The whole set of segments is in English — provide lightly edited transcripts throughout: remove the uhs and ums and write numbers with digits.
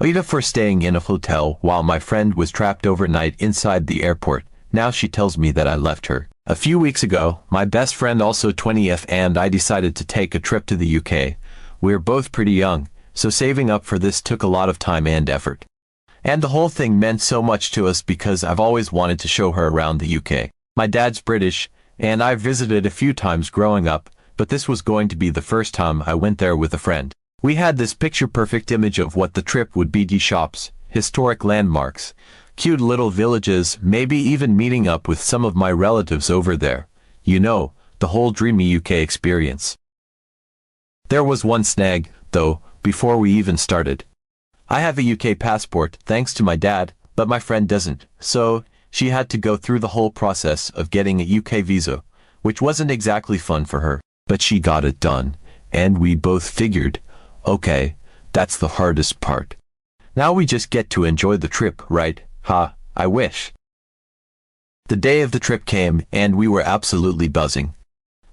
AITA for staying in a hotel while my friend was trapped overnight inside the airport. Now she tells me that I left her. A few weeks ago, my best friend, also 20th, and I decided to take a trip to the UK. We're both pretty young, so saving up for this took a lot of time and effort. And the whole thing meant so much to us because I've always wanted to show her around the UK. My dad's British, and I've visited a few times growing up, but this was going to be the first time I went there with a friend. We had this picture-perfect image of what the trip would be: shops, historic landmarks, cute little villages, maybe even meeting up with some of my relatives over there. You know, the whole dreamy UK experience. There was one snag, though, before we even started. I have a UK passport, thanks to my dad, but my friend doesn't, so she had to go through the whole process of getting a UK visa, which wasn't exactly fun for her, but she got it done, and we both figured, okay, that's the hardest part. Now we just get to enjoy the trip, right? Ha, I wish. The day of the trip came, and we were absolutely buzzing.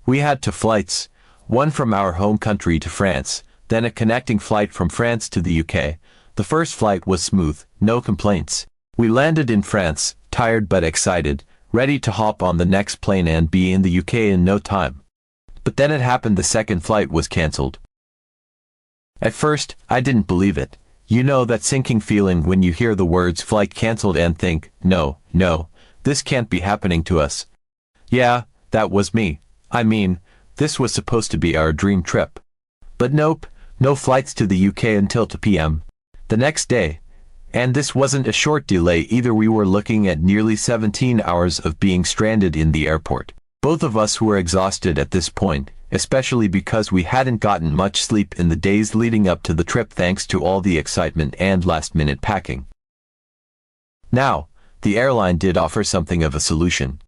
We had 2 flights, one from our home country to France, then a connecting flight from France to the UK. The first flight was smooth, no complaints. We landed in France, tired but excited, ready to hop on the next plane and be in the UK in no time. But then it happened: the second flight was cancelled. At first, I didn't believe it. You know that sinking feeling when you hear the words "flight cancelled" and think, no, this can't be happening to us. Yeah, that was me. I mean, this was supposed to be our dream trip. But nope, no flights to the UK until 2 p.m. the next day. And this wasn't a short delay either. We were looking at nearly 17 hours of being stranded in the airport. Both of us were exhausted at this point, especially because we hadn't gotten much sleep in the days leading up to the trip thanks to all the excitement and last-minute packing. Now, the airline did offer something of a solution.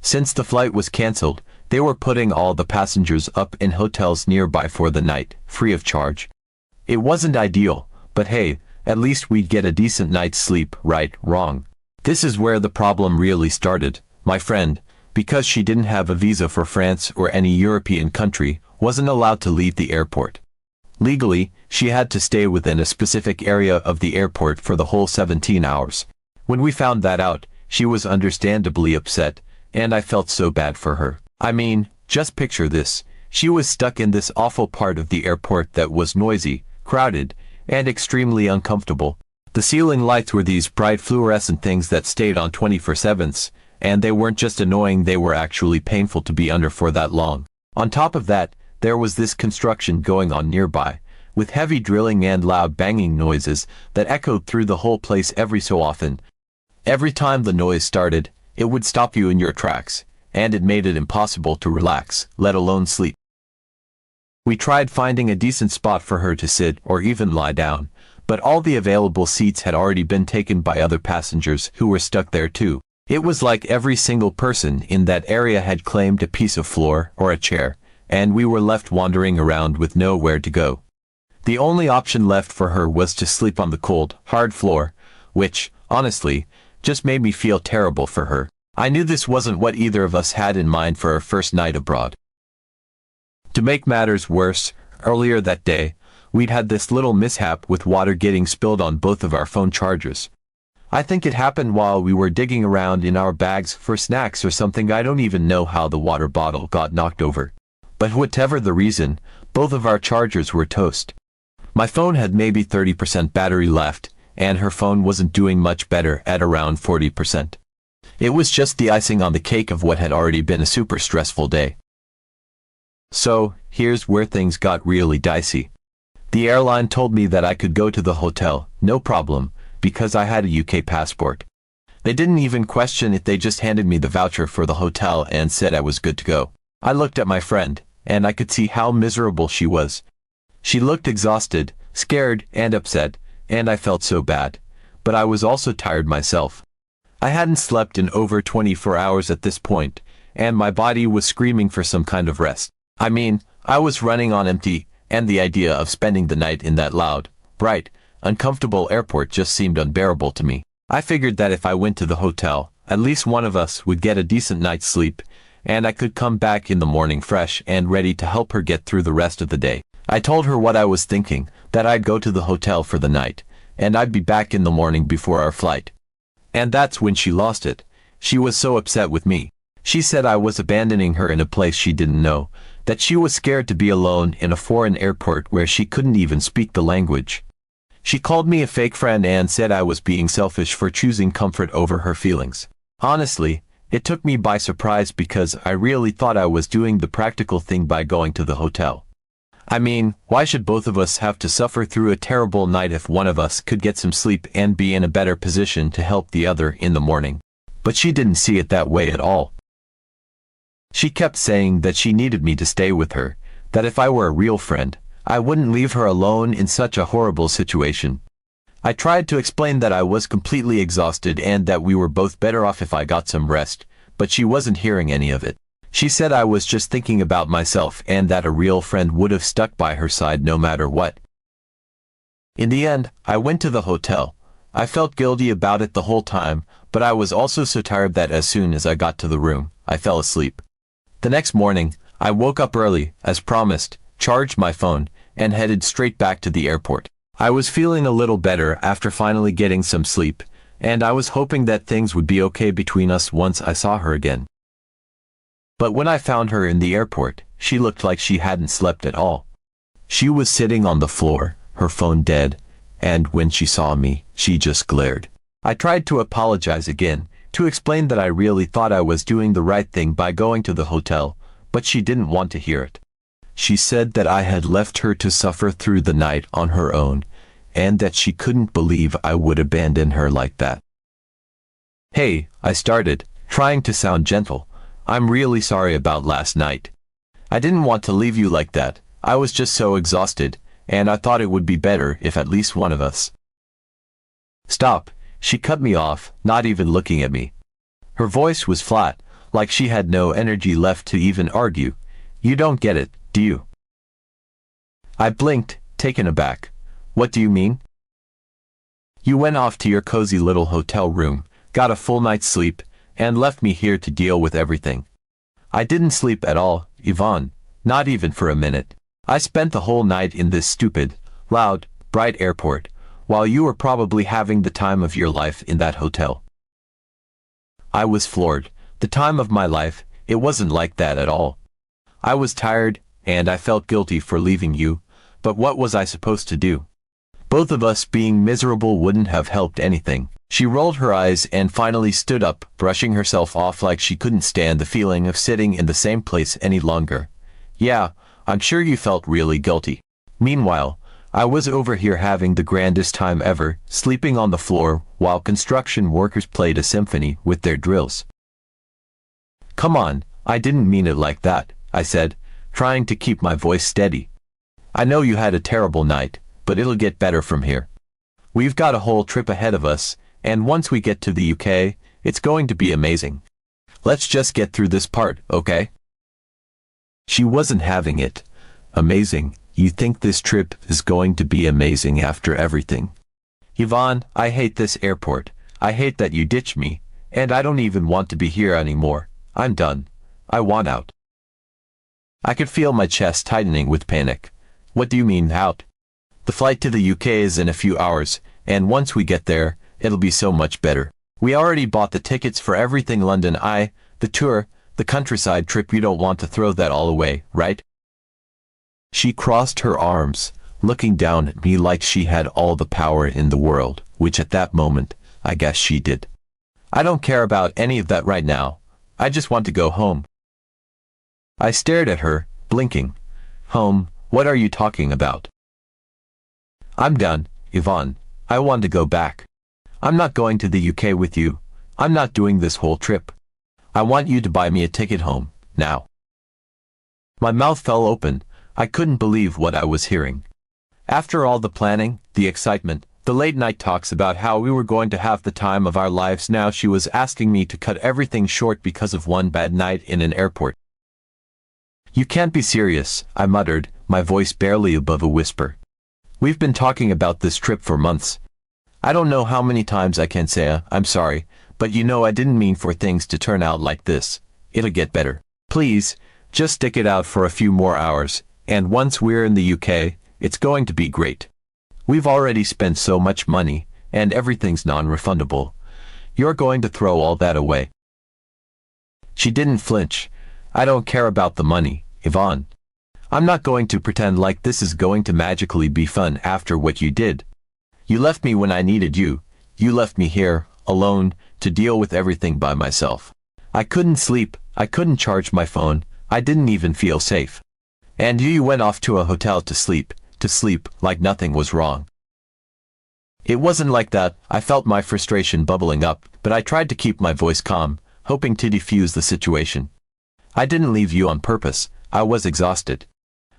Since the flight was cancelled, they were putting all the passengers up in hotels nearby for the night, free of charge. It wasn't ideal, but hey, at least we'd get a decent night's sleep, right? Wrong. This is where the problem really started. My friend, because she didn't have a visa for France or any European country, wasn't allowed to leave the airport. Legally, she had to stay within a specific area of the airport for the whole 17 hours. When we found that out, she was understandably upset, and I felt so bad for her. I mean, just picture this. She was stuck in this awful part of the airport that was noisy, crowded, and extremely uncomfortable. The ceiling lights were these bright fluorescent things that stayed on 24/7, and they weren't just annoying, they were actually painful to be under for that long. On top of that, there was this construction going on nearby, with heavy drilling and loud banging noises that echoed through the whole place every so often. Every time the noise started, it would stop you in your tracks, and it made it impossible to relax, let alone sleep. We tried finding a decent spot for her to sit or even lie down, but all the available seats had already been taken by other passengers who were stuck there too. It was like every single person in that area had claimed a piece of floor or a chair, and we were left wandering around with nowhere to go. The only option left for her was to sleep on the cold, hard floor, which, honestly, just made me feel terrible for her. I knew this wasn't what either of us had in mind for our first night abroad. To make matters worse, earlier that day, we'd had this little mishap with water getting spilled on both of our phone chargers. I think it happened while we were digging around in our bags for snacks or something. I don't even know how the water bottle got knocked over. But whatever the reason, both of our chargers were toast. My phone had maybe 30% battery left, and her phone wasn't doing much better at around 40%. It was just the icing on the cake of what had already been a super stressful day. So, here's where things got really dicey. The airline told me that I could go to the hotel, no problem, because I had a UK passport. They didn't even question it, they just handed me the voucher for the hotel and said I was good to go. I looked at my friend, and I could see how miserable she was. She looked exhausted, scared, and upset, and I felt so bad. But I was also tired myself. I hadn't slept in over 24 hours at this point, and my body was screaming for some kind of rest. I mean, I was running on empty, and the idea of spending the night in that loud, bright, uncomfortable airport just seemed unbearable to me. I figured that if I went to the hotel, at least one of us would get a decent night's sleep, and I could come back in the morning fresh and ready to help her get through the rest of the day. I told her what I was thinking, that I'd go to the hotel for the night, and I'd be back in the morning before our flight. And that's when she lost it. She was so upset with me. She said I was abandoning her in a place she didn't know, that she was scared to be alone in a foreign airport where she couldn't even speak the language. She called me a fake friend and said I was being selfish for choosing comfort over her feelings. Honestly, it took me by surprise because I really thought I was doing the practical thing by going to the hotel. I mean, why should both of us have to suffer through a terrible night if one of us could get some sleep and be in a better position to help the other in the morning? But she didn't see it that way at all. She kept saying that she needed me to stay with her, that if I were a real friend, I wouldn't leave her alone in such a horrible situation. I tried to explain that I was completely exhausted and that we were both better off if I got some rest, but she wasn't hearing any of it. She said I was just thinking about myself and that a real friend would have stuck by her side no matter what. In the end, I went to the hotel. I felt guilty about it the whole time, but I was also so tired that as soon as I got to the room, I fell asleep. The next morning, I woke up early, as promised, charged my phone, and headed straight back to the airport. I was feeling a little better after finally getting some sleep, and I was hoping that things would be okay between us once I saw her again. But when I found her in the airport, she looked like she hadn't slept at all. She was sitting on the floor, her phone dead, and when she saw me, she just glared. I tried to apologize again, to explain that I really thought I was doing the right thing by going to the hotel, but she didn't want to hear it. She said that I had left her to suffer through the night on her own, and that she couldn't believe I would abandon her like that. "Hey," I started, trying to sound gentle. "I'm really sorry about last night. I didn't want to leave you like that. I was just so exhausted, and I thought it would be better if at least one of us." "Stop," she cut me off, not even looking at me. Her voice was flat, like she had no energy left to even argue. "You don't get it, do you?" I blinked, taken aback. "What do you mean?" "You went off to your cozy little hotel room, got a full night's sleep, and left me here to deal with everything." "I didn't sleep at all, Yvonne, not even for a minute. I spent the whole night in this stupid, loud, bright airport, while you were probably having the time of your life in that hotel." I was floored. The time of my life, it wasn't like that at all. I was tired, and I felt guilty for leaving you, but what was I supposed to do? Both of us being miserable wouldn't have helped anything. She rolled her eyes and finally stood up, brushing herself off like she couldn't stand the feeling of sitting in the same place any longer. "Yeah, I'm sure you felt really guilty. Meanwhile, I was over here having the grandest time ever, sleeping on the floor while construction workers played a symphony with their drills." "Come on, I didn't mean it like that," I said, trying to keep my voice steady. "I know you had a terrible night, but it'll get better from here. We've got a whole trip ahead of us, and once we get to the UK, it's going to be amazing. Let's just get through this part, okay?" She wasn't having it. "Amazing? You think this trip is going to be amazing after everything?" "Yvonne, I hate this airport. I hate that you ditched me, and I don't even want to be here anymore. I'm done. I want out." I could feel my chest tightening with panic. "What do you mean, out?" "The flight to the UK is in a few hours, and once we get there, it'll be so much better. We already bought the tickets for everything London Eye, the tour, the countryside trip. You don't want to throw that all away, right?" She crossed her arms, looking down at me like she had all the power in the world, which at that moment, I guess she did. "I don't care about any of that right now. I just want to go home." I stared at her, blinking. "Home? What are you talking about?" "I'm done, Yvonne. I want to go back. I'm not going to the UK with you. I'm not doing this whole trip. I want you to buy me a ticket home, now." My mouth fell open. I couldn't believe what I was hearing. After all the planning, the excitement, the late-night talks about how we were going to have the time of our lives, now she was asking me to cut everything short because of one bad night in an airport. "You can't be serious," I muttered, my voice barely above a whisper. "We've been talking about this trip for months. I don't know how many times I can say I'm sorry, but you know I didn't mean for things to turn out like this. It'll get better. Please, just stick it out for a few more hours, and once we're in the UK, it's going to be great. We've already spent so much money, and everything's non-refundable. You're going to throw all that away." She didn't flinch. "I don't care about the money, Yvonne. I'm not going to pretend like this is going to magically be fun after what you did. You left me when I needed you. You left me here, alone, to deal with everything by myself. I couldn't sleep, I couldn't charge my phone, I didn't even feel safe. And you went off to a hotel to sleep like nothing was wrong." It wasn't like that. I felt my frustration bubbling up, but I tried to keep my voice calm, hoping to defuse the situation. "I didn't leave you on purpose. I was exhausted.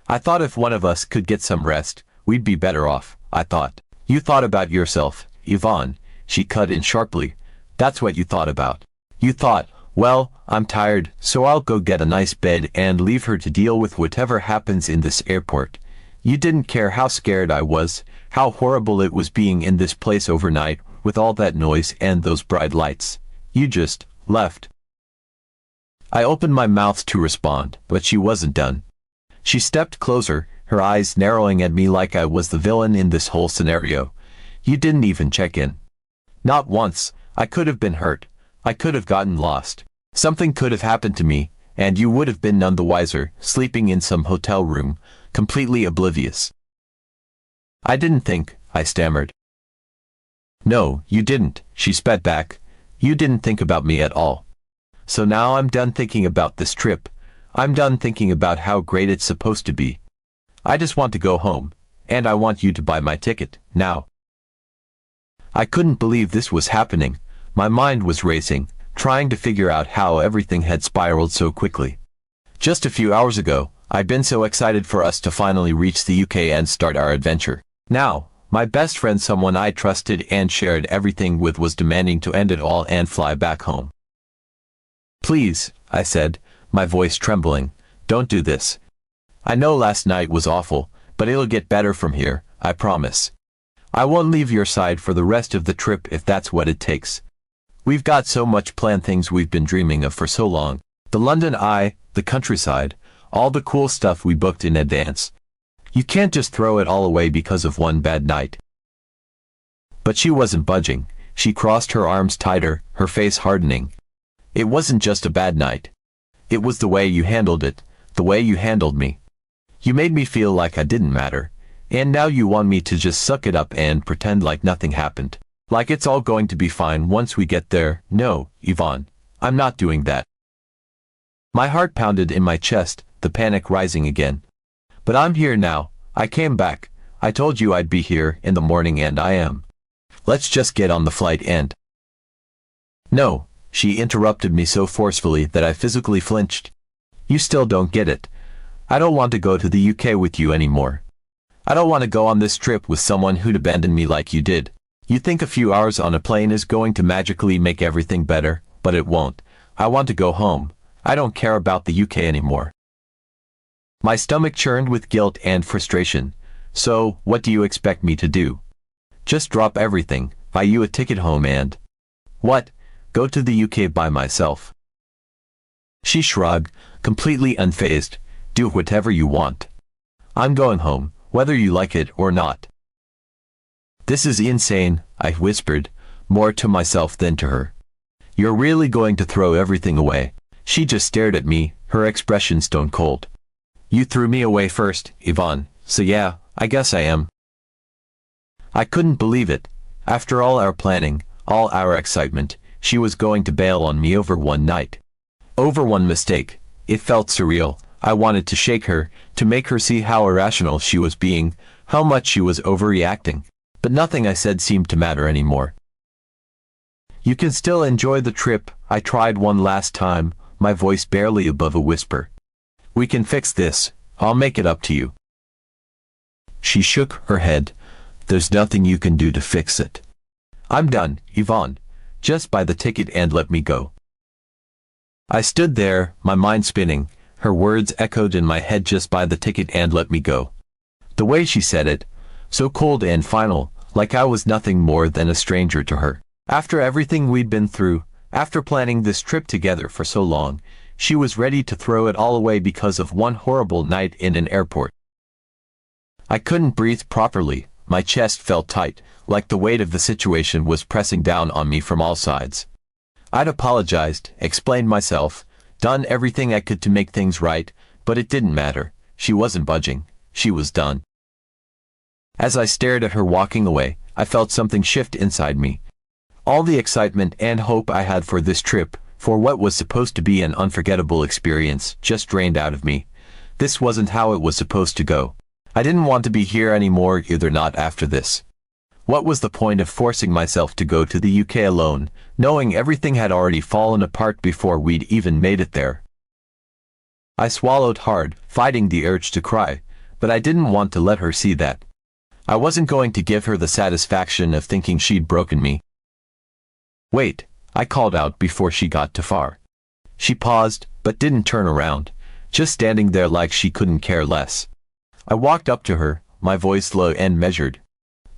I thought if one of us could get some rest, we'd be better off, I thought." "You thought about yourself, Yvonne," she cut in sharply. "That's what you thought about. You thought, well, I'm tired, so I'll go get a nice bed and leave her to deal with whatever happens in this airport. You didn't care how scared I was, how horrible it was being in this place overnight, with all that noise and those bright lights. You just left." I opened my mouth to respond, but she wasn't done. She stepped closer, her eyes narrowing at me like I was the villain in this whole scenario. "You didn't even check in. Not once. I could have been hurt. I could have gotten lost. Something could have happened to me, and you would have been none the wiser, sleeping in some hotel room, completely oblivious." "I didn't think," I stammered. "No, you didn't," she spat back. "You didn't think about me at all. So now I'm done thinking about this trip. I'm done thinking about how great it's supposed to be. I just want to go home, and I want you to buy my ticket, now." I couldn't believe this was happening. My mind was racing, trying to figure out how everything had spiraled so quickly. Just a few hours ago, I'd been so excited for us to finally reach the UK and start our adventure. Now, my best friend, someone I trusted and shared everything with, was demanding to end it all and fly back home. "Please," I said, my voice trembling, "don't do this. I know last night was awful, but it'll get better from here, I promise. I won't leave your side for the rest of the trip if that's what it takes. We've got so much planned, things we've been dreaming of for so long. The London Eye, the countryside, all the cool stuff we booked in advance. You can't just throw it all away because of one bad night." But she wasn't budging. She crossed her arms tighter, her face hardening. "It wasn't just a bad night. It was the way you handled it, the way you handled me. You made me feel like I didn't matter, and now you want me to just suck it up and pretend like nothing happened. Like it's all going to be fine once we get there. No, Yvonne, I'm not doing that." My heart pounded in my chest, the panic rising again. "But I'm here now. I came back. I told you I'd be here in the morning, and I am. Let's just get on the flight and—" "No," she interrupted me so forcefully that I physically flinched. "You still don't get it. I don't want to go to the UK with you anymore. I don't want to go on this trip with someone who'd abandon me like you did. You think a few hours on a plane is going to magically make everything better, but it won't. I want to go home. I don't care about the UK anymore." My stomach churned with guilt and frustration. "So, what do you expect me to do? Just drop everything, buy you a ticket home and—" "What? Go to the UK by myself?" She shrugged, completely unfazed. "Do whatever you want. I'm going home, whether you like it or not." "This is insane," I whispered, more to myself than to her. "You're really going to throw everything away?" She just stared at me, her expression stone cold. "You threw me away first, Yvonne, so yeah, I guess I am." I couldn't believe it. After all our planning, all our excitement, she was going to bail on me over one night. Over one mistake. It felt surreal. I wanted to shake her, to make her see how irrational she was being, how much she was overreacting. But nothing I said seemed to matter anymore. "You can still enjoy the trip," I tried one last time, my voice barely above a whisper. "We can fix this. I'll make it up to you." She shook her head. "There's nothing you can do to fix it. I'm done, Yvonne. Just buy the ticket and let me go." I stood there, my mind spinning. Her words echoed in my head, "Just buy the ticket and let me go." The way she said it, so cold and final, like I was nothing more than a stranger to her. After everything we'd been through, after planning this trip together for so long, she was ready to throw it all away because of one horrible night in an airport. I couldn't breathe properly. my chest felt tight, like the weight of the situation was pressing down on me from all sides. I'd apologized, explained myself, done everything I could to make things right, but it didn't matter. She wasn't budging. She was done. As I stared at her walking away, I felt something shift inside me. All the excitement and hope I had for this trip, for what was supposed to be an unforgettable experience, just drained out of me. This wasn't how it was supposed to go. I didn't want to be here anymore, either, not after this. What was the point of forcing myself to go to the UK alone, knowing everything had already fallen apart before we'd even made it there? I swallowed hard, fighting the urge to cry, but I didn't want to let her see that. I wasn't going to give her the satisfaction of thinking she'd broken me. "Wait," I called out before she got too far. She paused, but didn't turn around, just standing there like she couldn't care less. I walked up to her, my voice low and measured.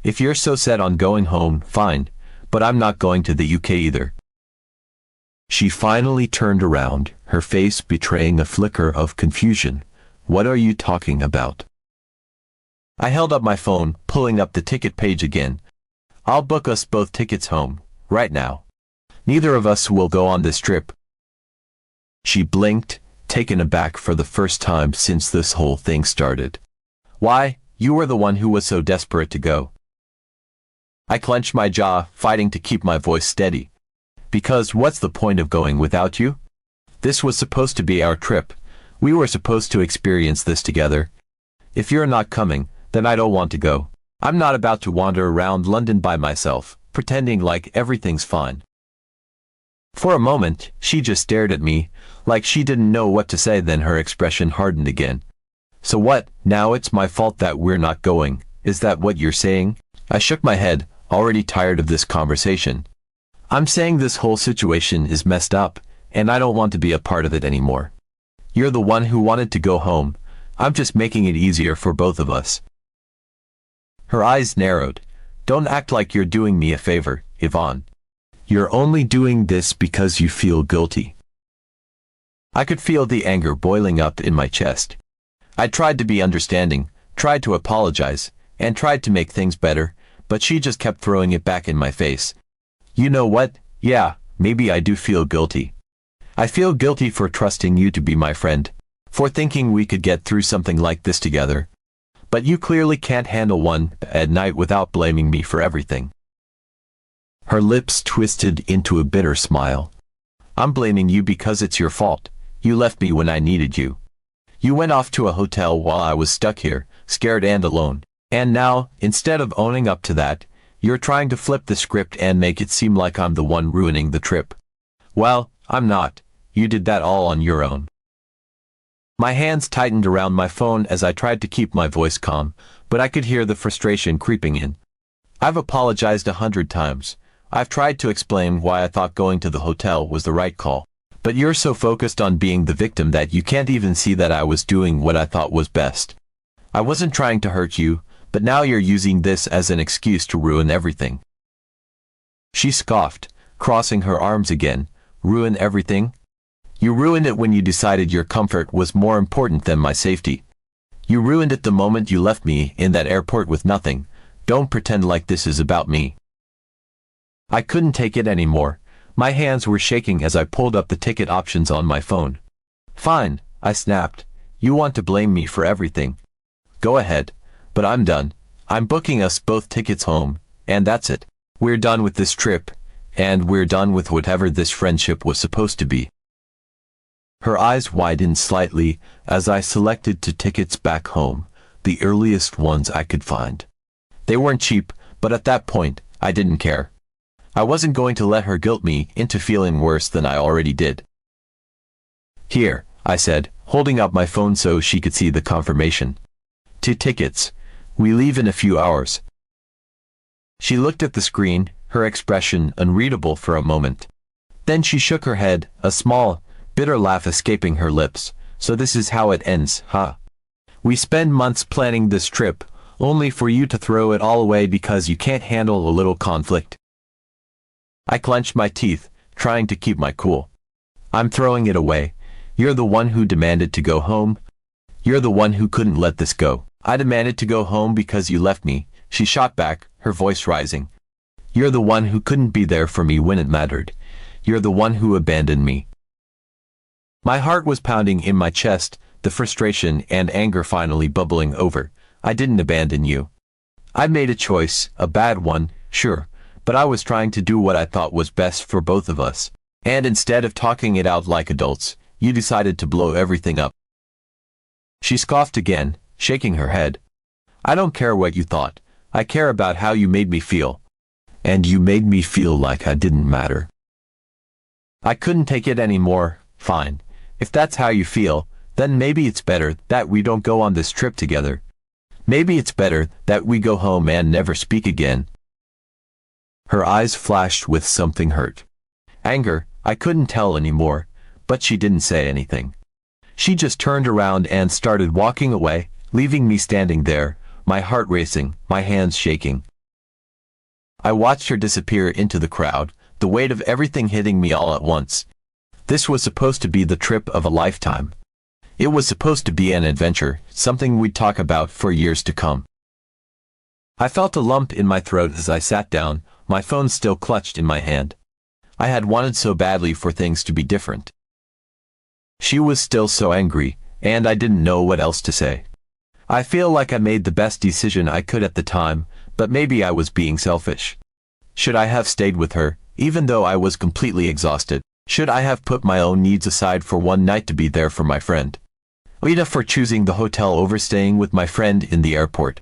"If you're so set on going home, fine, but I'm not going to the UK either." She finally turned around, her face betraying a flicker of confusion. "What are you talking about?" I held up my phone, pulling up the ticket page again. "I'll book us both tickets home, right now. Neither of us will go on this trip." She blinked, taken aback for the first time since this whole thing started. "Why, you were the one who was so desperate to go." I clenched my jaw, fighting to keep my voice steady. "Because what's the point of going without you? This was supposed to be our trip. We were supposed to experience this together. If you're not coming, then I don't want to go. I'm not about to wander around London by myself, pretending like everything's fine." For a moment, she just stared at me, like she didn't know what to say. Then her expression hardened again. "So what, now it's my fault that we're not going, is that what you're saying?" I shook my head, already tired of this conversation. "I'm saying this whole situation is messed up, and I don't want to be a part of it anymore. You're the one who wanted to go home. I'm just making it easier for both of us." Her eyes narrowed. "Don't act like you're doing me a favor, Yvonne. You're only doing this because you feel guilty." I could feel the anger boiling up in my chest. I tried to be understanding, tried to apologize, and tried to make things better, but she just kept throwing it back in my face. "You know what? Yeah, maybe I do feel guilty. I feel guilty for trusting you to be my friend, for thinking we could get through something like this together. But you clearly can't handle one at night without blaming me for everything." Her lips twisted into a bitter smile. "I'm blaming you because it's your fault. You left me when I needed you. You went off to a hotel while I was stuck here, scared and alone. And now, instead of owning up to that, you're trying to flip the script and make it seem like I'm the one ruining the trip. Well, I'm not. You did that all on your own." My hands tightened around my phone as I tried to keep my voice calm, but I could hear the frustration creeping in. "I've apologized 100 times. I've tried to explain why I thought going to the hotel was the right call. But you're so focused on being the victim that you can't even see that I was doing what I thought was best. I wasn't trying to hurt you, but now you're using this as an excuse to ruin everything." She scoffed, crossing her arms again. "Ruin everything? You ruined it when you decided your comfort was more important than my safety. You ruined it the moment you left me in that airport with nothing. Don't pretend like this is about me." I couldn't take it anymore. My hands were shaking as I pulled up the ticket options on my phone. "Fine," I snapped. "You want to blame me for everything? Go ahead. But I'm done. I'm booking us both tickets home, and that's it. We're done with this trip, and we're done with whatever this friendship was supposed to be." Her eyes widened slightly as I selected 2 tickets back home, the earliest ones I could find. They weren't cheap, but at that point, I didn't care. I wasn't going to let her guilt me into feeling worse than I already did. "Here," I said, holding up my phone so she could see the confirmation. 2 tickets. We leave in a few hours." She looked at the screen, her expression unreadable for a moment. Then she shook her head, a small, bitter laugh escaping her lips. "So this is how it ends, huh? We spend months planning this trip, only for you to throw it all away because you can't handle a little conflict." I clenched my teeth, trying to keep my cool. "I'm throwing it away. You're the one who demanded to go home. You're the one who couldn't let this go. I demanded to go home because you left me, she shot back, her voice rising. You're the one who couldn't be there for me when it mattered. You're the one who abandoned me. My heart was pounding in my chest, the frustration and anger finally bubbling over. I didn't abandon you. I made a choice, a bad one, sure, but I was trying to do what I thought was best for both of us. And instead of talking it out like adults, you decided to blow everything up. She scoffed again, shaking her head. I don't care what you thought. I care about how you made me feel. And you made me feel like I didn't matter. I couldn't take it anymore. Fine. If that's how you feel, then maybe it's better that we don't go on this trip together. Maybe it's better that we go home and never speak again. Her eyes flashed with something hurt. Anger, I couldn't tell anymore, but she didn't say anything. She just turned around and started walking away, leaving me standing there, my heart racing, my hands shaking. I watched her disappear into the crowd, the weight of everything hitting me all at once. This was supposed to be the trip of a lifetime. It was supposed to be an adventure, something we'd talk about for years to come. I felt a lump in my throat as I sat down, my phone still clutched in my hand. I had wanted so badly for things to be different. She was still so angry, and I didn't know what else to say. I feel like I made the best decision I could at the time, but maybe I was being selfish. Should I have stayed with her, even though I was completely exhausted? Should I have put my own needs aside for one night to be there for my friend? AITA for choosing the hotel over staying with my friend in the airport.